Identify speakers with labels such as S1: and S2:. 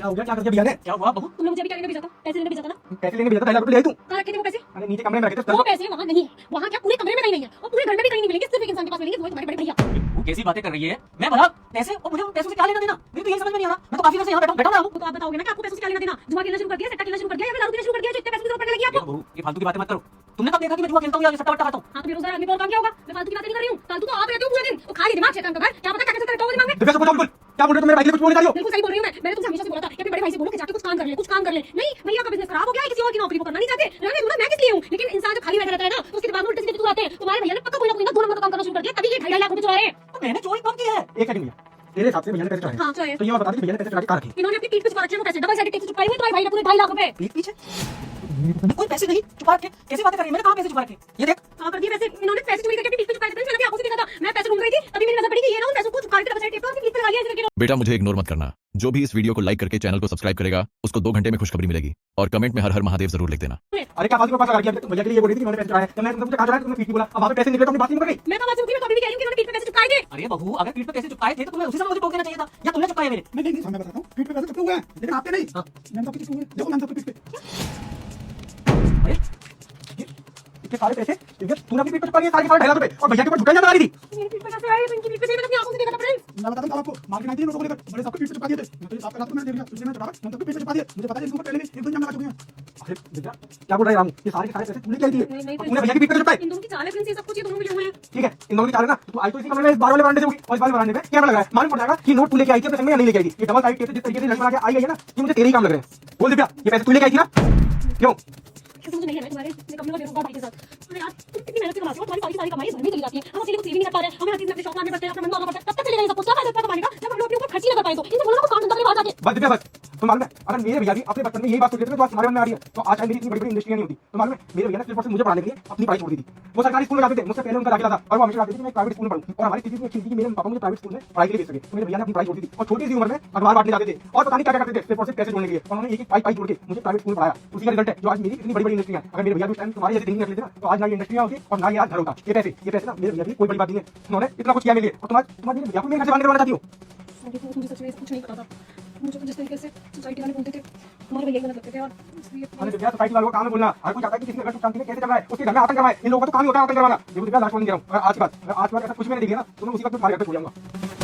S1: क्या हो गया? क्या कर दिया भैया ने?
S2: क्या हुआ बहू?
S3: तुमने मुझे अभी क्या लेने भेजा था? पैसे लेने भेजा था ना?
S1: पैसे लेने भेजा था, 2.5 लाख रुपए ले आई तू।
S3: कहाँ रखे थे वो पैसे?
S1: अरे नीचे कमरे में रखे थे।
S3: वो पैसे वहाँ नहीं है, वहाँ क्या पूरे कमरे में कहीं नहीं है और पूरे घर में भी कहीं नहीं मिलेंगे, सिर्फ एक इंसान के पास मिलेंगे, वो है तुम्हारे बड़े भैया।
S2: वो कैसी बातें कर रही है? मैं भला पैसे और मुझे पैसों से क्या लेना देना? मुझे तो यही समझ में नहीं आ रहा। मैं तो काफी देर से यहाँ बैठा हूँ।
S3: तो आप बताओगे ना कि आपको पैसों से क्या लेना देना? जुआ खेलना शुरू कर दिया, सट्टा खेलना शुरू कर दिया या फिर दारू पीना शुरू कर दिया जो इतने पैसे की जरूरत पड़ने लगी आपको?
S2: बहू ये फालतू की बातें मत करो। तुमने कब देखा कि मैं जुआ खेलता हूँ या सट्टा वट्टा खाता हूँ?
S3: हाँ तो बेरोजगार आदमी को और काम क्या होगा? मैं फालतू की बातें नहीं कर रही हूँ, फालतू तो आप रहते हो पूरे दिन और खाली दिमाग शैतान का घर, क्या पता क्या क्या चलता रहता होगा दिमाग में।
S1: दिव्या से बताओ बिल्कुल, क्या बोल रहे हो? तुम मेरे भाई के लिए कुछ बोल नहीं रही हो?
S3: बिल्कुल सही बोल रही हूँ मैंने तुमसे हमेशा से बोला था कि अपने बड़े भाई से बोलो कि जाके कुछ काम कर ले, कुछ काम कर ले। नहीं भैया का बिजनेस खराब हो गया है, किसी और की नौकरी वो करना नहीं चाहते, रहने दो ना, मैं किस लिए हूँ? लेकिन इंसान जब खाली बैठा रहता है ना तो उसके दिमाग में उल्टे सीधे फितूर आते हैं। तुम्हारे भैया ने पक्का कोई ना 2 नंबर का काम करना शुरू कर दिया, तभी ये 2.5 लाख रुपए चुरा रहे हैं।
S2: तो मैंने चोरी कब की है?
S1: एक सेकंड भैया, तेरे हिसाब से भैया ने पैसे चुराए?
S3: हाँ चुराए।
S1: तो ये बता दे कि भैया ने पैसे चुरा के कहाँ रखे?
S3: इन्होंने अपनी पीठ पे छुपा रखे हैं वो पैसे, डबल साइडेड टेप से छुपाए हुए तुम्हारे भाई ने पूरे 2.5 लाख रुपए।
S2: पीठ पीछे कोई पैसे नहीं छुपा रखे। कैसी बातें कर रही है? मैंने कहाँ पैसे छुपा रखे? ये देख
S3: कहाँ कर दिए पैसे? इन्होंने पैसे चोरी करके अपनी पीठ पे छुपाए थे, मैंने भी आंखों से देखा था। मैं पैसे ढूंढ रही थी, तभी मेरी नजर पड़ी कि ये ना उन पैसों को छुपा के डबल साइडेड टेप पे और अपनी पीठ पे लगा लिया ऐसे करके।
S4: बेटा मुझे इग्नोर मत करना। जो भी इस वीडियो को लाइक करके चैनल को सब्सक्राइब करेगा उसको 2 घंटे में खुशखबरी मिलेगी और कमेंट में हर हर महादेव जरूर लिख देना।
S1: अरे क्या फालतू के पास लगा दिया? तुम भैया के लिए ये बोल रही थी कि उन्होंने पैसे चुराए, तो मैं तुमसे कहाँ चुराए? तुमने पीठ पे बोला, अब वहाँ पे पैसे निकले तो अपनी बात नहीं कर गई।
S3: मैं तो बात से मैं तो अभी भी कह रही हूँ कि इन्होंने पीठ पे पैसे चुकाए थे।
S2: अरे बहू अगर पीठ पे पैसे चुकाए थे तो तुम्हें उसी समय मुझे टोक देना चाहिए था या तुमने चुकाए मेरे?
S1: नहीं, मैं बताता हूँ, पीठ पे पैसे चुके हुए हैं, लेकिन आपके नहीं। मैम साहब के किसके हुए? देखो मैम साहब के पीठ पे
S2: अरे
S1: इतने सारे पैसे, ठीक है? तूने अपनी पीठ पे चुका लिए सारे के सारे 2.5 लाख रुपए और भैया के ऊपर झुकाई लगा रही थी।
S3: मेरी पीठ पे कैसे आए? इनकी पीठ पे से मैंने अपनी आंखों से देखा था फ्रेंड्स।
S1: मैं बताता हूँ आपको, मार्केट आई थी लोगों को लेकर, बड़े साहब के पीठ पे चुका दिए थे। मैं तो ये साहब का रात को मैंने देख लिया, इसलिए मैं चुका, मैं तो पीठ पे चुका दिए। मुझे पता है इनको पहले भी 1-2 इनाम लगा चुके हैं। अरे बेटा क्या बोल रहा है रामू? ये सारे के सारे पैसे तूने क्या दिए?
S3: नहीं,
S1: तूने भैया की पीठ पे चुकाए?
S3: इन दोनों की चाल है फ्रेंड्स, ये सब कुछ ये दोनों मिले हुए हैं।
S1: ठीक है, इन दोनों की चाल है ना? तू आई तो इसी कमरे में इस बार वाले बरामदे से होगी और इस वाले बरामदे में कैमरा लगा है, मालूम पड़ जाएगा कि नोट तू लेके आई थी अपने संग में या नहीं लेके आई थी। ये डबल साइड टेप से जिस तरीके से लग बना के आई है ना, ये मुझे तेरे ही काम लग रहे हैं। बोल दिव्या, ये पैसे तू लेके आई थी ना? क्यों?
S3: मुझे नहीं है तुम्हारे कंपनी का बेरोजगार भाई के साथ। अरे यार तुम कितनी मेहनत से कमाते हो, तुम्हारी सारी कमाई घर में चली जाती है, हम अकेले कुछ सेव नहीं कर पा रहे हैं, हमें हर चीज में अपने शौक लाने पड़ते हैं, अपना मन मारना पड़ता है, तब तक चलेगा ये सब कुछ, क्या फायदा इतना कमाने का जब हम लोग अपने ऊपर खर्च ही ना कर पाए। तो इनसे बोलो ना कुछ काम धंधा करे बाहर जाके।
S1: बस दिव्या बस, तो मालूम है अगर मेरे भैया भी अपने बचपन में यही बात सोच लेते तो आज हमारे मन में आ रही है तो आज शायद मेरी इतनी बड़ी बड़ी इंडस्ट्री नहीं होती। तो मालूम है मेरे भैया ने सिर्फ और सिर्फ मुझे पढ़ाने के लिए अपनी पढ़ाई छोड़ दी थी। वो सरकारी स्कूल में जाते थे, मुझसे पहले उनका दाखिला था और वो हमेशा चाहते थे कि मैं प्राइवेट स्कूल में पढ़ूं और हमारी स्थिति इतनी अच्छी थी कि मेरे पापा मुझे प्राइवेट स्कूल में पढ़ाई के लिए भेज सके। तो मेरे भैया ने अपनी पढ़ाई छोड़ दी थी और छोटी सी उम्र में अखबार बांटने जाते थे और पता नहीं क्या क्या करते थे सिर्फ और सिर्फ पैसे जोड़ने के लिए। और उन्होंने एक पाई पाई जोड़ के मुझे प्राइवेट स्कूल में पढ़ाया। उसी का रिजल्ट है जो आज मेरी इतनी बड़ी बड़ी इंडस्ट्री है। अगर मेरे भैया भी उस टाइम तुम्हारी जैसे नहीं रख लेते ना तो आज ना ये इंडस्ट्री होती और ना ये आज घर होता। ये पैसे ना मेरे भैया की कोई बड़ी बात नहीं है, उन्होंने इतना कुछ किया मेरे लिए और तुम्हारे भैया को मेरे घर से बाहर करवाना चाहती हो।
S3: मुझे सच में कुछ नहीं पता था, मुझे तो जिस तरीके से सोसाइटी वाले बोलते थे हमारे भैया गलत लगते थे और इसलिए
S1: अरे दिव्या सोसाइटी वालों का काम है बोलना। हर कोई चाहता है कि किसी का घर सुख शांति में कैसे चल रहा है उसके घर में आतंक करवाए। इन लोगों का तो काम ही होता है आतंक करवाना। देखो दिव्या लास्ट वार्निंग दे रहा हूं, अगर आज के बाद आज के बाद ऐसा कुछ मैंने देख लिया ना तो मैं उसी वक्त तुम्हारे घर पे छूट जाऊंगा।